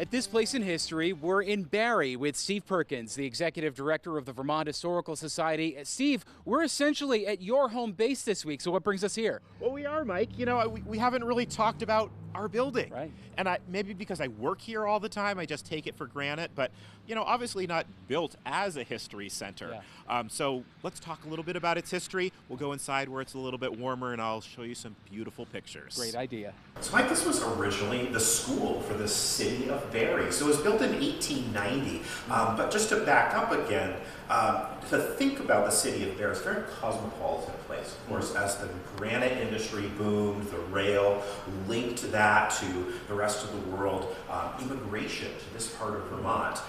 At this place in history, we're in Barrie with Steve Perkins, the executive director of the Vermont Historical Society. Steve, we're essentially at your home base this week, so what brings us here? Well, we are, Mike. You know, we haven't really talked about our building. Right. And maybe because I work here all the time, I just take it for granted. But, you know, obviously not built as a history center. Yeah. So let's talk a little bit about its history. We'll go inside where it's a little bit warmer, and I'll show you some beautiful pictures. Great idea. So, Mike, this was originally the school for the city of Barrie. So it was built in 1890. But just to back up again, to think about the city of Barrie, it's a very cosmopolitan place. Of course, as the granite industry boomed, the rail linked that to the rest of the world, immigration to this part of Vermont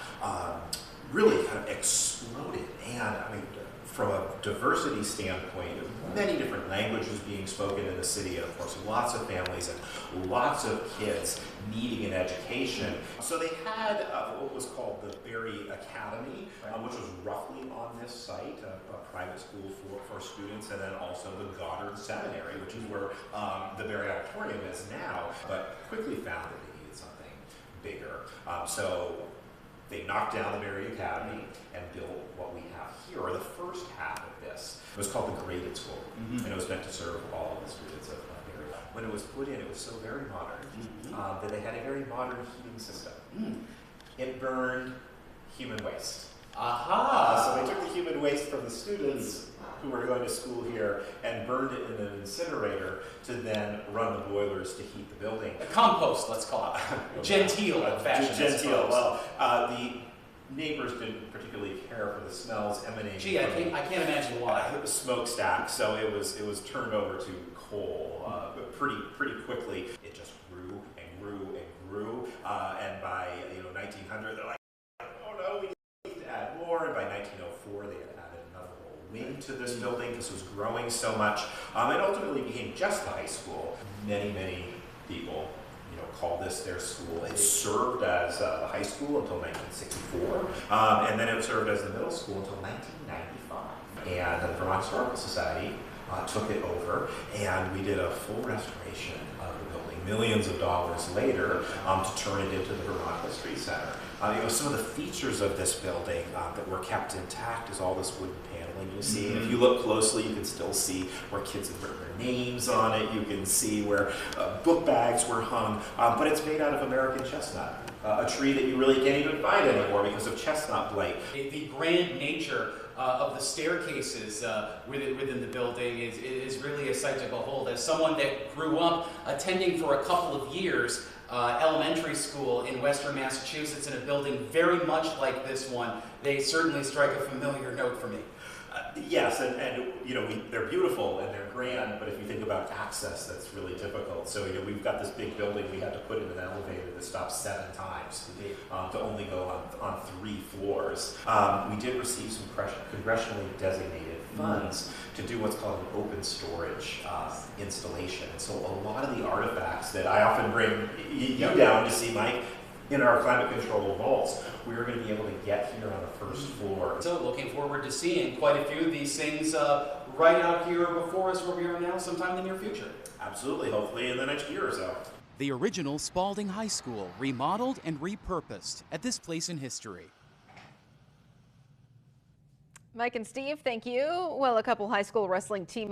really kind of exploded. And I mean, from a diversity standpoint, many different languages being spoken in the city, and of course lots of families and lots of kids needing an education. So they had what was called the Barrie Academy, which was roughly on this site, a private school for students, and then also the Goddard Seminary, which is where the Barrie Auditorium is now, but quickly found that they needed something bigger. So they knocked down the Barrie Academy and built what we have here, or the first half of this. It was called the Graded School, and it was meant to serve all of the students of Barrie. When it was put in, it was so very modern that they had a very modern heating system. It burned human waste. So they took the human waste from the students who were going to school here and burned it in an incinerator to then run the boilers to heat the building. A compost, let's call it. Genteel fashion. Genteel. Well, the neighbors didn't particularly care for the smells emanating. Gee, I can't imagine why. It was smokestack, so it was turned over to coal pretty quickly. It just grew and grew and grew, and by 1900, they're like, oh no, we need to add more. And by 1904, they had added another whole wing to this building because it was growing so much. It ultimately became just the high school. Many people called this their school. It served as the high school until 1964, and then it served as the middle school until 1995. And the Vermont Historical Society took it over, and we did a full restoration of the building, millions of dollars later, to turn it into the Vermont History Center. Some of the features of this building that were kept intact is all this wooden paneling you see. And if you look closely, you can still see where kids had written their names on it. You can see where book bags were hung. But it's made out of American chestnut, a tree that you really can't even find anymore because of chestnut blight. The grand nature of the staircases within the building is really a sight to behold. As someone that grew up attending for a couple of years elementary school in Western Massachusetts in a building very much like this one, they certainly strike a familiar note for me. Yes, and they're beautiful and they're grand, but if you think about access, that's really difficult. So we've got this big building, we had to put in an elevator that stops 7 times to only go on 3 floors. We did receive some congressionally designated funds to do what's called an open storage installation. So a lot of the artifacts that I often bring you down to see, Mike, in our climate control vaults, we're going to be able to get here on the first floor. So looking forward to seeing quite a few of these things right out here before us where we are now sometime in the near future. Absolutely, hopefully in the next year or so. The original Spaulding High School, remodeled and repurposed at this place in history. Mike and Steve, thank you. Well, a couple high school wrestling teammates